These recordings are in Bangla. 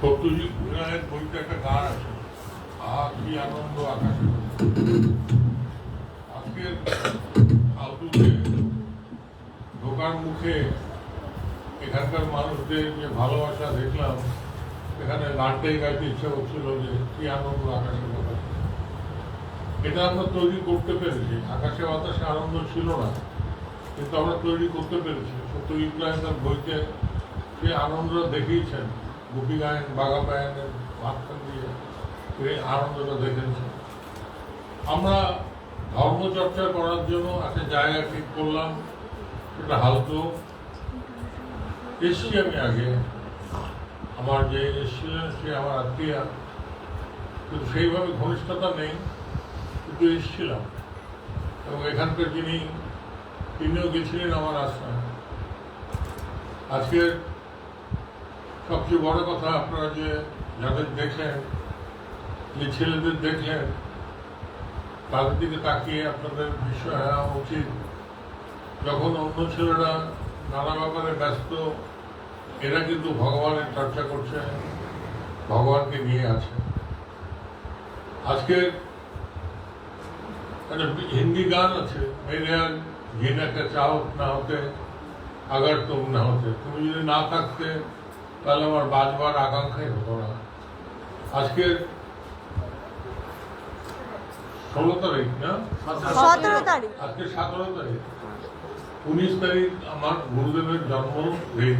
সত্যজিৎ রায়ের বইতে একটা গান আছে, কি আনন্দ আকাশে। আজকের ফালতুতে ঢোকার মুখে এখানকার মানুষদের যে ভালোবাসা দেখলাম, এখানে গানটাই গাইতে ইচ্ছা করছিল যে কি আনন্দ আকাশে বাতাসে। এটা আমরা তৈরি করতে পেরেছি। আকাশে বাতাসে আনন্দ ছিল না, কিন্তু আমরা তৈরি করতে পেরেছি। সত্যজিৎ রায় তার বইতে সে আনন্দটা দেখিয়েছেন। গোপী গায়ন বাঘা গায়নের মাঝখান দিয়ে এই আনন্দটা দেখেছেন। আমরা ধর্মচর্চা করার জন্য একটা জায়গা ঠিক করলাম, সেটা হালতো। এসছি আমি আগে, আমার যে এসছিলেন সে আমার আত্মীয়া, কিন্তু সেইভাবে ঘনিষ্ঠতা নেই, কিন্তু এসছিলাম। এবং এখানকার তিনিও গেছিলেন আমার আশ্রমে। আজকের সবচেয়ে বড় কথা, আপনারা যে যাদের দেখলেন, যে ছেলেদের দেখলেন, তাদের দিকে তাকিয়ে আপনাদের বিষয় হওয়া উচিত। যখন অন্য ছেলেরা নানা ব্যাপারে ব্যস্ত, এরা কিন্তু ভগবানের চর্চা করছে, ভগবানকে নিয়ে আছে। আজকে একটা হিন্দি গান আছে, মেরে জিনাকে চাও না হতে আগার তুম না হতে। তুমি যদি না থাকতে তাহলে আমার বাঁচবার আকাঙ্ক্ষাই হতো না। আজকে 16 তারিখ না, 17 তারিখ, আজকে 17 তারিখ, 19 তারিখ আমার গুরুদেবের জন্মদিন।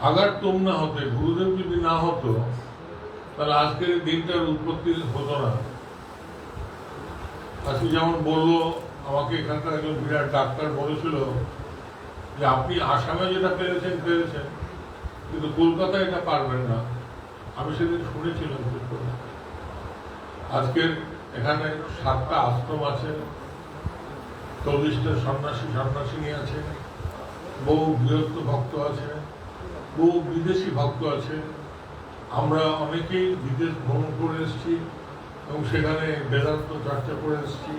আগার তুম না হতে, গুরুদেব যদি না হতো তাহলে আজকের দিনটার উৎপত্তি হতো না। আজকে যেমন বললো, আমাকে এখানকার একজন বিরাট ডাক্তার বলেছিল যে আপনি আসামে যেটা পেরেছেন, কিন্তু কলকাতায় এটা পারবেন না। আমি সেদিন শুনেছিলাম। আজকের এখানে 7টা আশ্রম আছে, 40টা সন্ন্যাসিনী আছে, বহু গৃহস্থ ভক্ত আছে, বহু বিদেশি ভক্ত আছে। আমরা অনেকেই বিদেশ ভ্রমণ করে এসেছি এবং সেখানে বেদান্ত চর্চা করে এসেছি।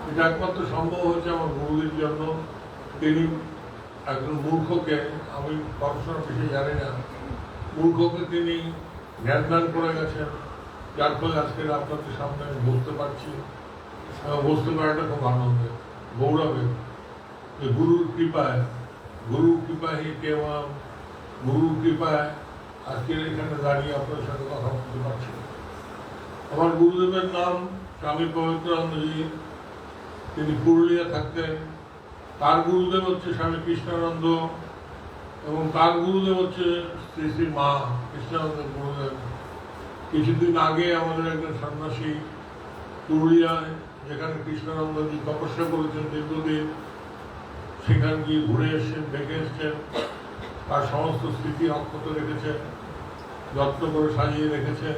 এটা একমাত্র সম্ভব হয়েছে আমার গুরুদের জন্য। তিনি একজন মূর্খকে, আমি পড়াশোনা বেশি জানি না, মূর্খকে তিনি জ্ঞান দান করে গেছেন, যার ফলে আজকের আপনাদের সামনে আমি বসতে পারছি। বসতে পারাটা খুব আনন্দের, গৌরবের। গুরুর কৃপায় কেওয়াম, গুরুর কৃপায় আজকের এখানে দাঁড়িয়ে আপনাদের সাথে কথা বলতে পারছি। আমার গুরুদেবের নাম স্বামী পবিত্রানন্দজি। তিনি পুরুলিয়া থাকতেন। তার গুরুদেব হচ্ছে স্বামী কৃষ্ণানন্দ, এবং তার গুরুদেব হচ্ছে শ্রী শ্রী মা কৃষ্ণানন্দের গুরুদেব। কিছুদিন আগে আমাদের একজন সন্ন্যাসী পুরুলিয়ায়, যেখানে কৃষ্ণানন্দজি তপস্যা করেছেন দীর্ঘদিন, সেখানে গিয়ে ঘুরে এসছেন, দেখে এসছেন। তার সমস্ত স্মৃতি অক্ষত রেখেছেন, যত্ন করে সাজিয়ে রেখেছেন।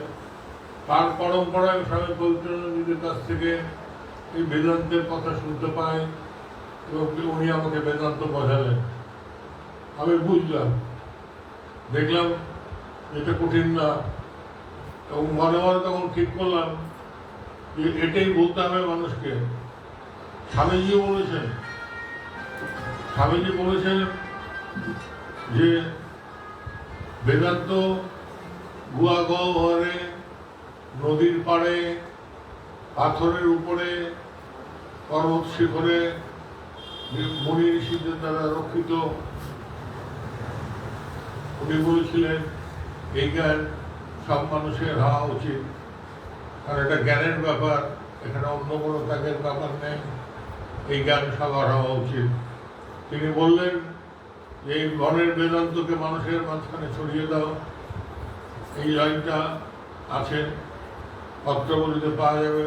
তার পরম্পরায় স্বামী পবিত্রানন্দজির কাছ থেকে এই বেদান্তের কথা শুনতে পাই, এবং উনি আমাকে বেদান্ত বোঝালেন। আমি বুঝলাম, দেখলাম এটা কঠিন না, এবং মনে মনে তখন ঠিক করলাম যে এটাই বলতে হবে মানুষকে। স্বামীজি বলেছেন যে বেদান্ত গুয়া গহ্বরে, নদীর পাড়ে, পাথরের উপরে, পর্বত শিখরে মুনি ঋষিদের দ্বারা রক্ষিত। উনি বলেছিলেন এই জ্ঞান সব মানুষের হওয়া উচিত, কারণ এটা জ্ঞানের ব্যাপার, এখানে অন্য কোনো ত্যাগের ব্যাপার নেই। এই জ্ঞান সবার হওয়া উচিত। তিনি বললেন যে এই মনের বেদান্তকে মানুষের মাঝখানে ছড়িয়ে দাও। এই লাইনটা আছে, পত্রাবলীতে পাওয়া যাবে।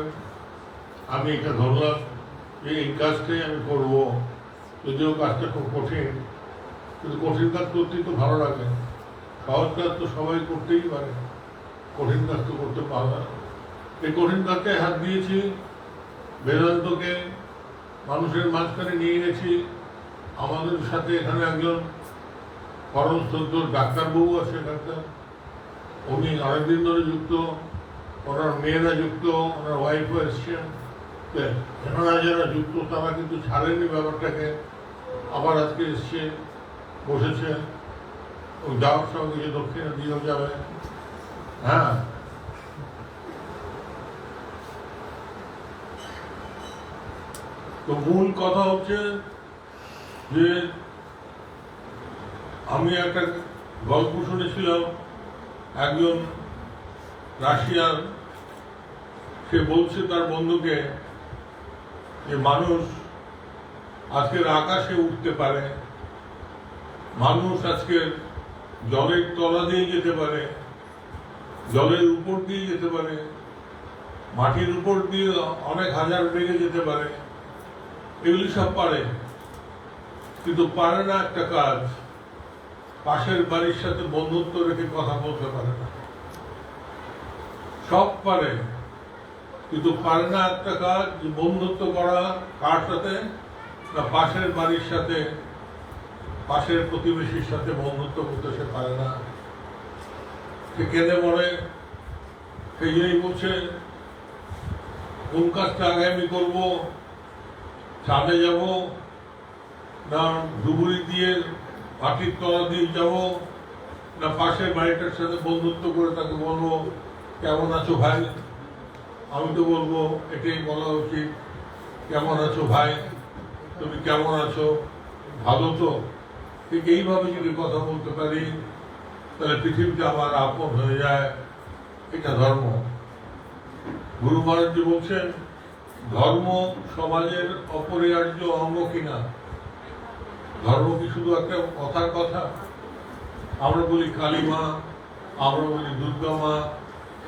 আমি এটা ধরলাম যে এই কাজটাই আমি করব, যদিও কাজটা খুব কঠিন, কিন্তু কঠিন কাজ করতেই তো ভালো লাগে। সহজ কাজ তো সবাই করতেই পারে, কঠিন কাজ তো করতে পারে না। এই কঠিন কাজটায় হাত দিয়েছি, বেদান্তকে মানুষের মাঝখানে নিয়ে গেছি। আমাদের সাথে এখানে একজন পরমশ্রদ্ধ ডাক্তারবাবু আছে, ডাক্তার, উনি অনেকদিন ধরে যুক্ত, ওনার মেয়েরা যুক্ত, ওনার ওয়াইফও এসছেন। এনারা যারা যুক্ত তারা কিন্তু ছাড়েননি ব্যাপারটাকে, আবার আজকে এসছে, বসেছে। ও যাওয়ার সময় কিছু দক্ষিণা দিয়েও যাবে। হ্যাঁ, তো মূল কথা হচ্ছে যে আমি একটা গল্প শুনেছিলাম, একজন রাশিয়ান, সে বলছে তার বন্ধুকে যে মানুষ আজকের আকাশে উঠতে পারে, মানুষ আজকের জলের তলা দিয়ে যেতে পারে, জলের উপর দিয়ে যেতে পারে, মাটির উপর দিয়ে অনেক হাজার বেগে যেতে পারে, এগুলি সব পারে, কিন্তু পারে না একটা কাজ, পাশের বাড়ির সাথে বন্ধুত্ব রেখে কথা বলতে পারে না। সব পারে, কিন্তু পারে না একটা কাজ, বন্ধুত্ব করা কার সাথে না পাশের বাড়ির সাথে, পাশের প্রতিবেশীর সাথে বন্ধুত্ব করতে সে পারে না। সে কেঁদে মরে। সেই জন্যই বলছে কোন কাজটা আগে আমি করবো, ছাদে যাব না ডুবুরি দিয়ে মাটির তলা দিয়ে যাব, না পাশের বাড়িটার সাথে বন্ধুত্ব করে তাকে বলবো কেমন আছো ভাই। আমি তো বলবো এটাই বলা উচিত, কেমন আছো ভাই, তুমি কেমন আছো, ভালো তো। ঠিক এইভাবে যদি কথা বলতে পারি তাহলে পৃথিবীতে আমার আপন হয়ে যায়। এটা ধর্ম। গুরু মহারাজ বলছেন ধর্ম সমাজের অপরিহার্য অঙ্গ কিনা। ধর্ম কি শুধু একটা কথার কথা? আমরা বলি কালী মা, আমরা বলি দুর্গা মা,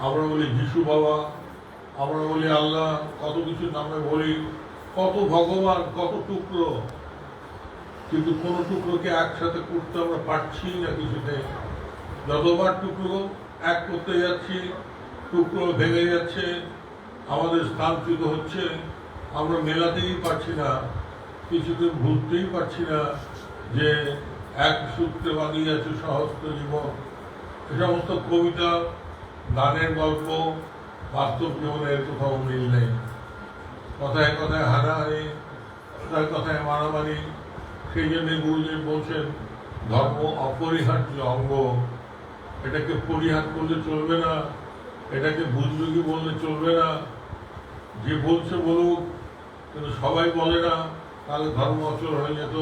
আমরা বলি যিশু বাবা, আমরা বলি আল্লাহ, কত কিছু নামে বলি, কত ভগবান, কত টুকরো, কিন্তু কোন টুকরোকে একসাথে করতে আমরা পারছি না কিছুতে। যতবার টুকরো এক করতে যাচ্ছি টুকরো ভেঙে যাচ্ছে, আমাদের স্থানচ্যুত হচ্ছে, আমরা মেলাতেই পারছি না, কিছুতে ভুলতেই পারছি না যে এক সূত্রে বাঁধিয়ে আছে সহস্র জীবন। এ সমস্ত কবিতা, গানের গল্প, বাস্তব জীবনের কোথাও মিল নেই। কথায় কথায় হানাহানি, কথায় কথায় মারামারি। সেই জন্য গুরুজি বলছেন ধর্ম অপরিহার্য অঙ্গ। এটাকে পরিহার করলে চলবে না, এটাকে বুঝলুকি বললে চলবে না। যে বলছে বলুক, কিন্তু সবাই বলে না, তাহলে ধর্ম অচল হয়ে যেত।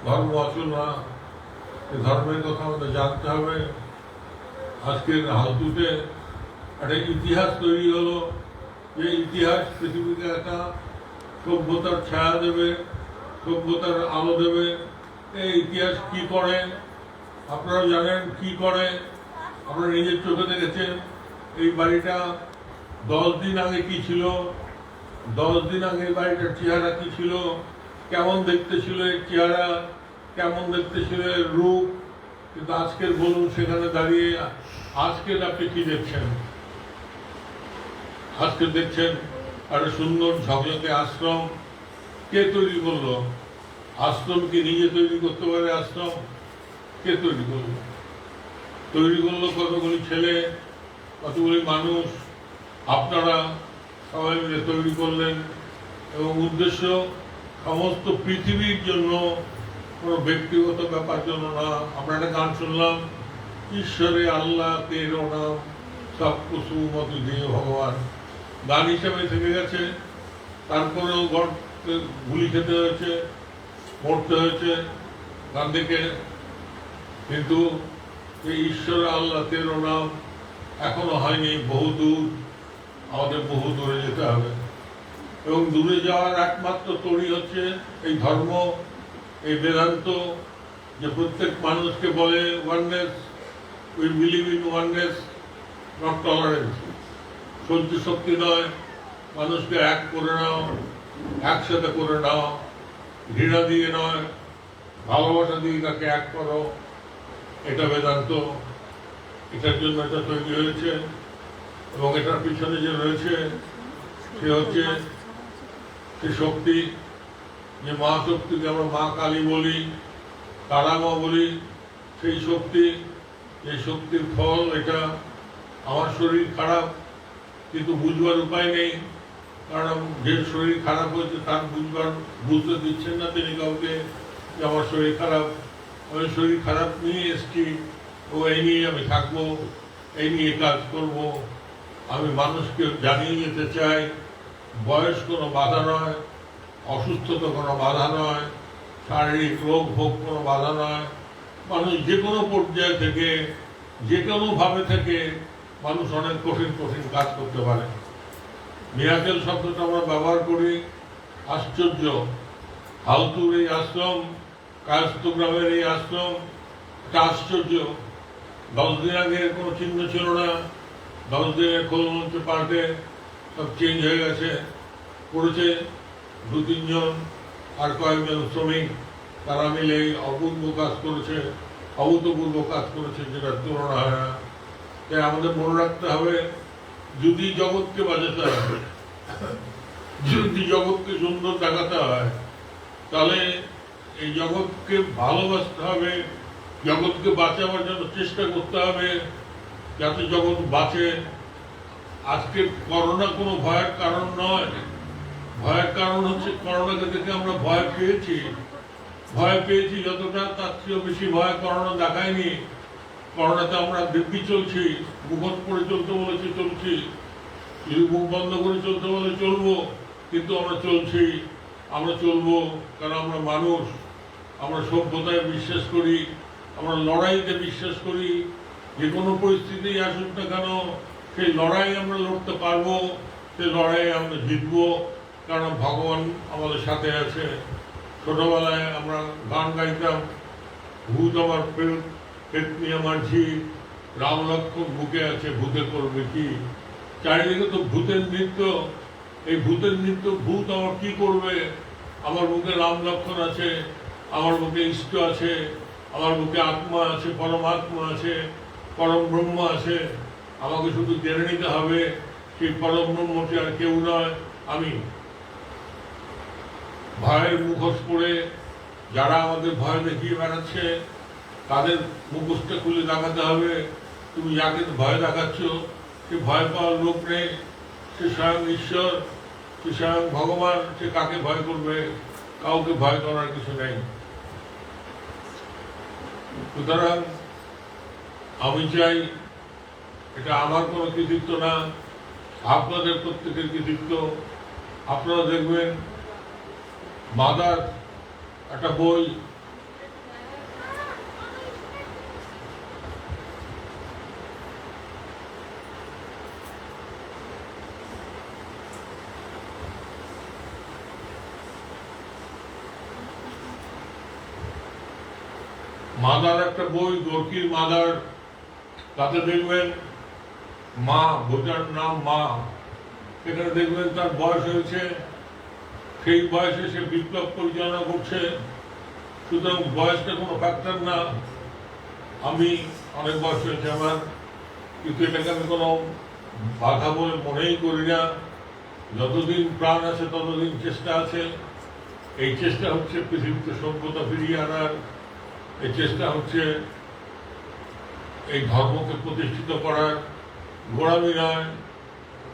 ধর্ম অচল না, এই ধর্মের কথা আমাদের জানতে হবে। আজকের হালতুতে একটা ইতিহাস তৈরি হলো, যে ইতিহাস পৃথিবীকে একটা সভ্যতার ছায়া দেবে, সভ্যতার আলো দেবে। এই ইতিহাস কি করে আপনারা জানেন, কি করে আপনারা নিজের চোখে দেখেছেন। এই বাড়িটা 10 দিন আগে কি ছিল, 10 দিন আগে এই বাড়িটার চেহারা কি ছিল, কেমন দেখতে ছিল এর চেহারা, কেমন দেখতে ছিল এর রূপ। কিন্তু আজকের বলুন সেখানে দাঁড়িয়ে আজকের আপনি কি দেখছেন? আজকে দেখছেন একটা সুন্দর ঝকঝকে আশ্রম। কে তৈরি করলো? আশ্রম কি নিজে তৈরি করতে পারে? আশ্রম কে তৈরি করলো? তৈরি করলো কতগুলি ছেলে, কতগুলি মানুষ, আপনারা সবাই মিলে তৈরি করলেন। এবং উদ্দেশ্য সমস্ত পৃথিবীর জন্য, কোনো ব্যক্তিগত ব্যাপার জন্য না। আমরা একটা গান শুনলাম, ঈশ্বরে আল্লাহ তেরো নাম সব কিছু মতো দিয়ে ভগবান। গান হিসাবে থেকে গেছে, তারপরেও গুলি খেতে হয়েছে, মরতে হয়েছে গান দেখে। কিন্তু এই ঈশ্বর আল্লাহ তেরো নাম এখনো হয়নি, বহু দূর, আমাদের বহু দূরে যেতে হবে। এবং দূরে যাওয়ার একমাত্র তড়ি হচ্ছে এই ধর্ম, এই বেদান্ত, যে প্রত্যেক মানুষকে বলে oneness, we believe in oneness not tolerance. সহ্য শক্তি নয়, মানুষকে এক করে নাও, একসাথে করে নাও, ঘৃণা দিয়ে নয়, ভালোবাসা দিয়ে তাকে এক করো। এটা বেদান্ত। এটার জন্য এটা তৈরি হয়েছে। এবং এটার পিছনে যে রয়েছে সে হচ্ছে সে শক্তি, যে মা শক্তিকে আমরা মা কালী বলি, তারামা বলি, সেই শক্তি। এই শক্তির ফল এটা। আমার শরীর খারাপ, কিন্তু বুঝবার উপায় নেই, কারণ যে শরীর খারাপ হয়েছে তার বুঝতে দিচ্ছেন না তিনি কাউকে যে আমার শরীর খারাপ। আমি শরীর খারাপ নিয়ে এসেছি, ও এই নিয়ে আমি থাকবো, এই নিয়ে কাজ করব। আমি মানুষকে জানিয়ে যেতে চাই, বয়স কোনো বাধা নয়, অসুস্থতা কোনো বাধা নয়, শারীরিক রোগ ভোগ কোনো বাধা নয়। মানুষ যে কোনো পর্যায় থেকে, যে কোনোভাবে থেকে মানুষ অনেক কঠিন কঠিন কাজ করতে পারে। মিরাকেল শব্দটা আমরা ব্যবহার করি, আশ্চর্য। হালতুর এই আশ্রম, কায়স্থ গ্রামের এই আশ্রম একটা আশ্চর্য। 10 দিন আগে কোনো চিহ্ন ছিল না, 10 দিনের খোলমঞ্চ পাল্টে সব চেঞ্জ হয়ে গেছে। করেছে 2-3 জন আর কয়েকজন শ্রমিক, তারা মিলে অপূর্ব কাজ করেছে, অভূতপূর্ব কাজ করেছে, যেটা তুলনা হয় না। তাই আমাদের মনে রাখতে হবে, যদি জগৎকে বাঁচাতে হয়, যদি জগৎকে সুন্দর দেখাতে হয়, তাহলে এই জগৎকে ভালোবাসতে হবে, জগৎকে বাঁচাবার জন্য চেষ্টা করতে হবে, যাতে জগৎ বাঁচে। আজকে করোনা কোনো ভয়ের কারণ নয়। ভয়ের কারণ হচ্ছে করোনাকে দেখে আমরা ভয় পেয়েছি যতটা, তার চেয়েও বেশি ভয় করোনা দেখায়নি। করোনাতে আমরা দিব্যি চলছি, মুখোশ পরে চলতে বলেছি চলছি, যদি মুখ বন্ধ করে চলতে বলে চলবো, কিন্তু আমরা চলছি, আমরা চলবো। কারণ আমরা মানুষ, আমরা সভ্যতায় বিশ্বাস করি, আমরা লড়াইতে বিশ্বাস করি। যে কোনো পরিস্থিতি আসুক না কেন, সেই লড়াই আমরা লড়তে পারবো, সেই লড়াই আমরা জিতবো, কারণ ভগবান আমাদের সাথে আছে। ছোটবেলায় আমরা গান গাইতাম, ভূত আমার পেতনি আমার ঝি, রাম লক্ষ্মণ বুকে আছে, ভূতে করবে কি। চারিদিকে তো ভূতের নৃত্য। এই ভূতের নৃত্য, ভূত আমার কি করবে? আমার বুকে রাম লক্ষ্মণ আছে, আমার বুকে ইষ্ট আছে, আমার বুকে আত্মা আছে, পরমাত্মা আছে, পরম ব্রহ্ম আছে। আমাকে শুধু জেনে নিতে হবে, সেই পরম ব্রহ্মটি আর কেউ নয়, আমি। ভয়ের মুখোশ পরে যারা আমাদের ভয় দেখিয়ে বেড়াচ্ছে, তাদের মুখোশটা খুলে দেখাতে হবে, তুমি যাকে ভয় দেখাচ্ছ সে ভয় পাওয়ার লোক নেই, সে স্বয়ং ঈশ্বর, সে স্বয়ং ভগবান। সে কাকে ভয় করবে? কাউকে ভয় করার কিছু নেই। সুতরাং আমি চাই, এটা আমার কোনো কৃতিত্ব না, আপনাদের প্রত্যেকের কৃতিত্ব। আপনারা দেখবেন মাদার একটা বই, মাদার একটা বই, গোর্কির মাদার। তাতে দেখবেন মা, বইটার নাম মা। সেখানে দেখবেন তার বয়স হয়েছে, সেই বয়সে সে বিপ্লব পরিচালনা করছে। সুতরাং বয়সটা কোনো ফ্যাক্টর না। আমি অনেক বয়স হয়েছে আমার, কিন্তু এটাকে আমি কোনো বাধা বলে মনেই করি না। যতদিন প্রাণ আছে ততদিন চেষ্টা আছে। এই চেষ্টা হচ্ছে পৃথিবীতে সভ্যতা ফিরিয়ে আনার, এই চেষ্টা হচ্ছে এই ধর্মকে প্রতিষ্ঠিত করার। গোড়ামি নয়,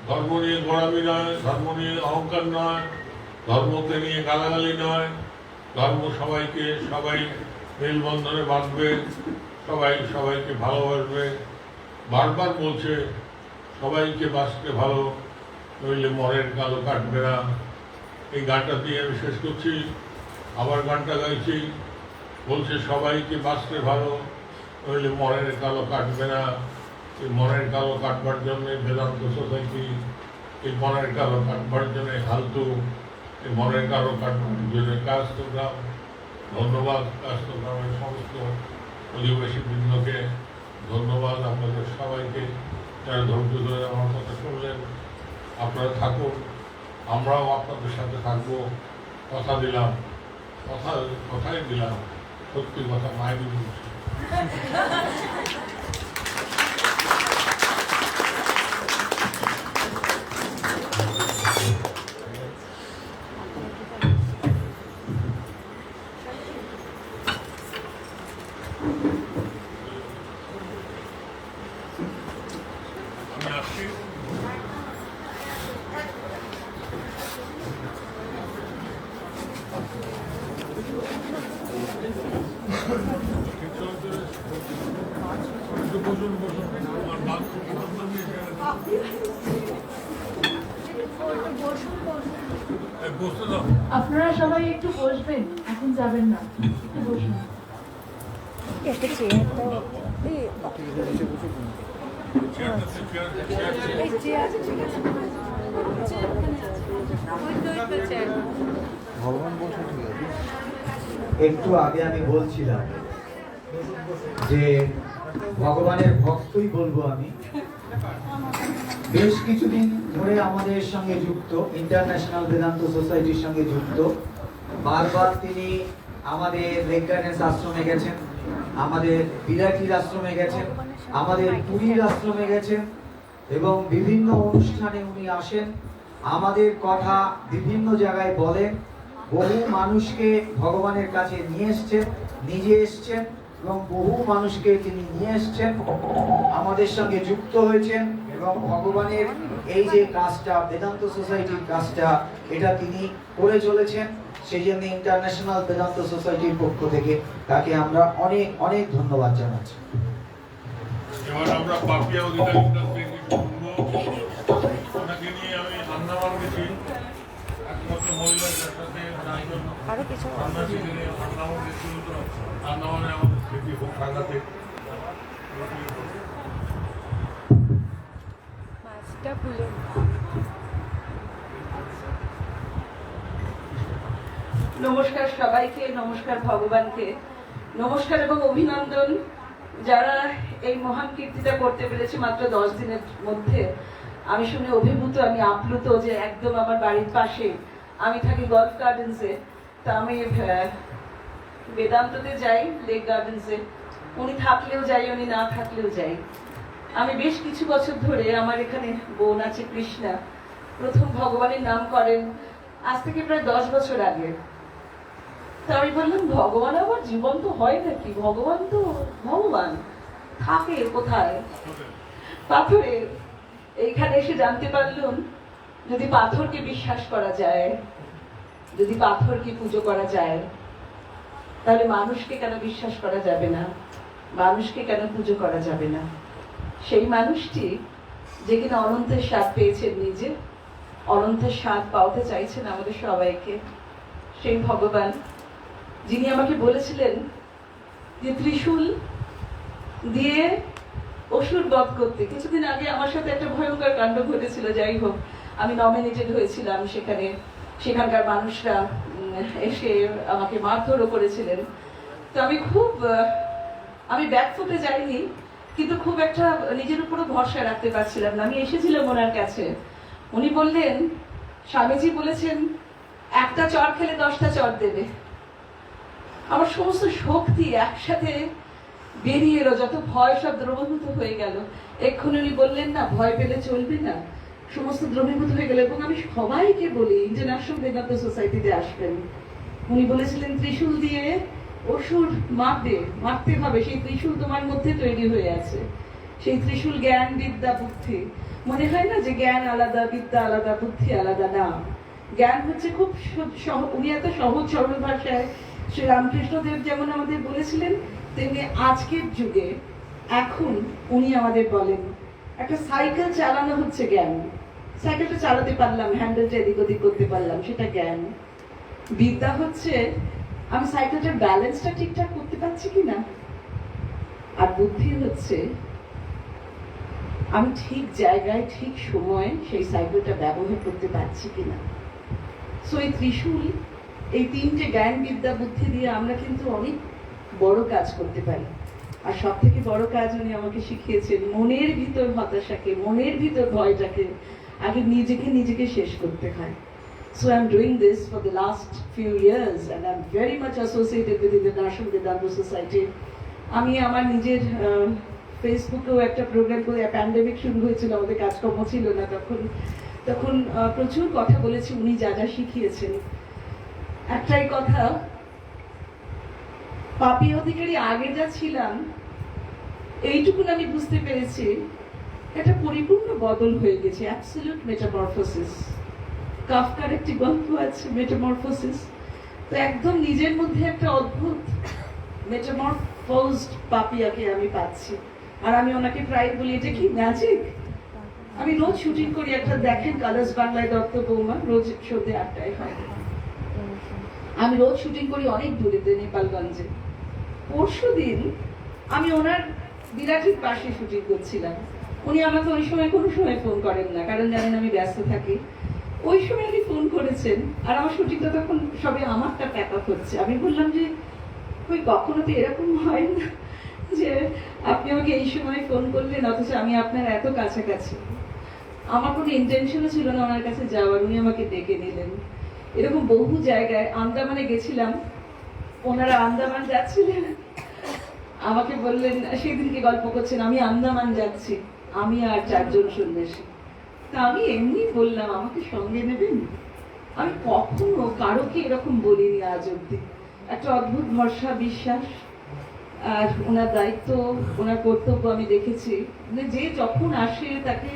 ধর্ম নিয়ে গোড়ামি নয়, ধর্ম নিয়ে অহংকার নয়, ধর্মকে নিয়ে গালাগালি নয়। ধর্ম সবাইকে, সবাই মেলবন্ধনে বাঁধবে, সবাই সবাইকে ভালোবাসবে। বারবার বলছে সবাইকে বাঁচতে ভালো, নইলে মরের কালো কাটবে না। এই গানটা দিয়ে আমি শেষ করছি। আবার গানটা গাইছি, বলছে সবাইকে বাঁচতে ভালো, নইলে মরের কালো কাটবে না। এই মনের কালো কাটবার জন্যে বেদান্ত সোসাইটি, এই মনের কালো কাটবার জন্যে হালতু, এই মনের কালো কাটবার জন্য কায়স্থ গ্রাম। ধন্যবাদ কায়স্থ গ্রামের সমস্ত অধিবাসী বৃন্দকে, ধন্যবাদ আপনাদের সবাইকে যারা ধৈর্য ধরে আমার কথা শুনলেন। আপনারা থাকুন, আমরাও আপনাদের সাথে থাকবো। কথা দিলাম, কথাই দিলাম, সত্যি কথা মাইনে বলছি। আমি আসছি। বসুন বসুন আমার বাথরুম বসতে দাও। আপনারা সবাই একটু বসবেন, এখন যাবেন না, একটু বসুন। একটু আগে আমি বলছিলাম যে ভগবানের ভক্তই বলবো আমি। বেশ কিছুদিন ধরে আমাদের সঙ্গে যুক্ত, ইন্টারন্যাশনাল বেদান্ত সোসাইটির সঙ্গে যুক্ত। বারবার তিনি আমাদের লেক গার্ডেন্স আশ্রমে গেছেন, আমাদের বিলাটির আশ্রমে গেছেন, আমাদের পুরীর আশ্রমে গেছেন এবং বিভিন্ন অনুষ্ঠানে উনি আসেন, আমাদের কথা বিভিন্ন জায়গায় বলেন। বহু মানুষকে ভগবানের কাছে নিয়ে এসছেন, নিজে এসছেন এবং বহু মানুষকে তিনি নিয়ে এসছেন, আমাদের সঙ্গে যুক্ত হয়েছেন এবং ভগবানের এই যে কাজটা, বেদান্ত সোসাইটির কাজটা, এটা তিনি করে চলেছেন। সেই জন্য ইন্টারন্যাশনাল বেদান্ত সোসাইটির পক্ষ থেকে তাকে আমরা অনেক অনেক ধন্যবাদ জানাচ্ছি। এবার আমরা পাপিয়া অধিকারীর কাছ থেকে শুনবো। ওনাকে নিয়ে আমি আন্দামান গেছি, একমাত্র মহিলার সাথে আরো কিছু সন্ন্যাসীকে নিয়ে আন্দামান গেছিল। তো আন্দামানে আমাদের স্মৃতি খুব সাংঘাতিক। মাছটা খুলে নমস্কার সবাইকে, নমস্কার ভগবানকে, নমস্কার এবং অভিনন্দন যারা এই মহান কীর্তিটা করতে পেরেছে মাত্র 10 দিনের মধ্যে। আমি শুনে অভিভূত, আমি আপ্লুত যে একদম আমার বাড়ির পাশে, আমি থাকি গলফ গার্ডেন্সে, তা আমি বেদান্ততে যাই লেক গার্ডেন্সে। উনি থাকলেও যাই, উনি না থাকলেও যাই। আমি বেশ কিছু বছর ধরে, আমার এখানে বোন আছে কৃষ্ণা, প্রথম ভগবানের নাম করেন আজ থেকে প্রায় 10 বছর আগে। তা আমি বললাম, ভগবান আবার জীবন্ত হয় নাকি? ভগবান তো ভগবান, থাকে কোথায়? পাথরে। এইখানে এসে জানতে পারলাম, যদি পাথরকে বিশ্বাস করা যায়, যদি পাথরকে পুজো করা যায়, তাহলে মানুষকে কেন বিশ্বাস করা যাবে না? মানুষকে কেন পুজো করা যাবে না? সেই মানুষটি যে কিনা অনন্তের স্বাদ পেয়েছেন নিজে, অনন্তের স্বাদ পাওয়াতে চাইছেন আমাদের সবাইকে, সেই ভগবান যিনি আমাকে বলেছিলেন যে ত্রিশূল দিয়ে অসুর বধ করতে। কিছুদিন আগে আমার সাথে একটা ভয়ঙ্কর কাণ্ড ঘটেছিল, যাই হোক আমি নমিনেটেড হয়েছিলাম সেখানে, সেখানকার মানুষরা এসে আমাকে মারধরও করেছিলেন। তো আমি ব্যাকফুটে যাইনি, কিন্তু খুব একটা নিজের উপরও ভরসা রাখতে পারছিলাম না। আমি এসেছিলাম ওনার কাছে, উনি বললেন, স্বামীজি বলেছেন একটা চর খেলে 10টা চর দেবে। আমার সমস্ত শক্তি একসাথে বেরিয়ে এলো, যত ভয় সব দ্রবীভূত হয়ে গেল। এক্ষুনি উনি বললেন না, ভয় পেলে চলবে না, সমস্ত দ্রবীভূত হয়ে গেল। এবং আমি সবাইকে বলি ইন্টারন্যাশনাল বেদান্ত সোসাইটিতে আসবেন। উনি বলেছিলেন ত্রিশূল দিয়ে অসুর মারতে হবে, সেই ত্রিশূল তোমার মধ্যে তৈরি হয়ে আছে। সেই ত্রিশূল জ্ঞান, বিদ্যা, বুদ্ধি। মনে হয় না যে জ্ঞান আলাদা, বিদ্যা আলাদা, বুদ্ধি আলাদা? না, জ্ঞান হচ্ছে খুব উনি এত সহজ সরল ভাষায় শ্রী রামকৃষ্ণদেব যেমন আমাদের বলেছিলেন, তেমনি আজকের যুগে এখন উনি আমাদের বলেন, একটা সাইকেল চালানো হচ্ছে জ্ঞান। সাইকেলটা চালাতে পারলাম, হ্যান্ডেলটা এদিক ওদিক করতে পারলাম, সেটা জ্ঞান। বিদ্যা হচ্ছে আমি সাইকেলটার ব্যালেন্সটা ঠিকঠাক করতে পারছি কিনা। আর বুদ্ধি হচ্ছে আমি ঠিক জায়গায় ঠিক সময়ে সেই সাইকেলটা ব্যবহার করতে পারছি কিনা। সো এই ত্রিশূল, এই তিনটে জ্ঞান, বিদ্যা, বুদ্ধি দিয়ে আমরা কিন্তু অনেক বড় কাজ করতে পারি। আর সব থেকে বড় কাজ উনি আমাকে শিখিয়েছেন, মনের ভিতর হতাশাকে, মনের ভিতর ভয়টাকে আগে নিজেকে শেষ করতে হয়। So I'm doing this for the last few years and I'm very much associated with the International Vedanta Society. আমি আমার নিজের ফেসবুকেও একটা প্রোগ্রাম করে, প্যান্ডেমিক শুরু হয়েছিল, আমাদের কাজকর্ম ছিল না তখন প্রচুর কথা বলেছি উনি যা যা শিখিয়েছেন। একটাই কথা, পাপী অধিকারী আগে যা ছিলাম এইটুকুন আমি বুঝতে পেরেছি, একটা পরিপূর্ণ বদল হয়ে গেছে, অ্যাবসলিউট মেটামরফোসিস। কাফকার একটি গল্প আছে মেটামরফোসিস, তো একদম নিজের মধ্যে একটা অদ্ভুত মেটামরফোজড পাপিয়াকে আমি পাচ্ছি। আর আমি ওনাকে প্রায় বলি এটা কি ম্যাজিক। আমি রোজ শুটিং করি, একটা দেখেন কালার্স বাংলায় দত্ত বৌমা রোজ সন্ধ্যে 8টায় হয়। আমি রোজ শুটিং করি অনেক দূরেতে, নেপালগঞ্জে। পরশু দিন আমি ওনার বিরাটির পাশে শুটিং করছিলাম। উনি আমাকে ওই সময় কোনো সময় ফোন করেন না, কারণ জানেন আমি ব্যস্ত থাকি। ওই সময় উনি ফোন করেছেন, আর আমার শুটিংটা তখন সবে আমারটা প্যাক আপ হচ্ছে। আমি বললাম যে ওই কখনো তো এরকম হয় না যে আপনি আমাকে এই সময় ফোন করলেন, অথচ আমি আপনার এত কাছাকাছি। আমার কোনো ইন্টেনশনও ছিল না ওনার কাছে যাওয়ার, উনি আমাকে ডেকে নিলেন। এরকম বহু জায়গায়, আন্দামানে গেছিলাম, ওনারা আন্দামান যাচ্ছিলেন, আমাকে বললেন, সেদিনকে গল্প করছেন আমি আন্দামান যাচ্ছি, আমি আর 4 জন সন্ন্যাসী। তা আমি এমনি বললাম আমাকে সঙ্গে নেবেন। আমি কখনো কারোকে এরকম বলিনি আজ অব্দি। একটা অদ্ভুত ভরসা, বিশ্বাস, আর ওনার দায়িত্ব, ওনার কর্তব্য আমি দেখেছি। মানে যে যখন আসে তাকে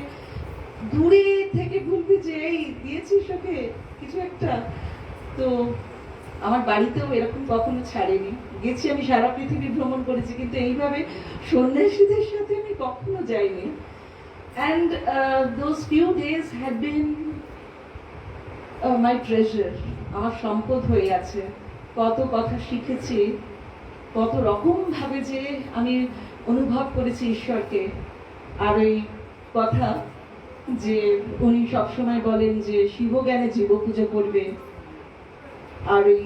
দূরে থেকে বলবে যে এই দিয়েছিস ওকে কিছু একটা। তো আমার বাড়িতেও এরকম কখনো ছাড়েনি। গেছি আমি সারা পৃথিবী ভ্রমণ করেছি, কিন্তু এইভাবে সন্ন্যাসীদের সাথে আমি কখনো যাইনি। And those few days had been my treasure, আমার সম্পদ হয়ে আছে। কত কথা শিখেছি, কত রকম ভাবে যে আমি অনুভব করেছি ঈশ্বরকে। আর এই কথা যে উনি সবসময় বলেন যে শিবজ্ঞানে জীব পুজো করবে, আর এই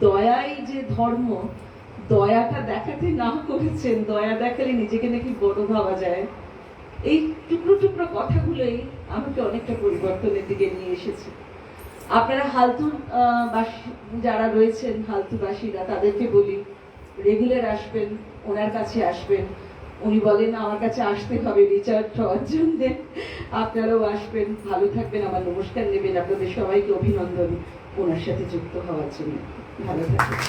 দয়াই যে ধর্ম, দয়াটা দেখাতে না করেছেন, দয়া দেখালে নিজেকে নাকি বড় ভাবা যায়। এই টুকরো টুকরো কথাগুলোই আমাকে অনেকটা পরিবর্তনের দিকে নিয়ে এসেছে। আপনারা হালতুর যারা রয়েছেন, হালতুবাসীরা, তাদেরকে বলি রেগুলার আসবেন, ওনার কাছে আসবেন। উনি বলেন আমার কাছে আসতে হবে রিচার্জ হওয়ার জন্য। আপনারাও আসবেন, ভালো থাকবেন, আমার নমস্কার নেবেন। আপনাদের সবাইকে অভিনন্দন ওনার সাথে যুক্ত হওয়ার জন্য। ভালো থাকবেন।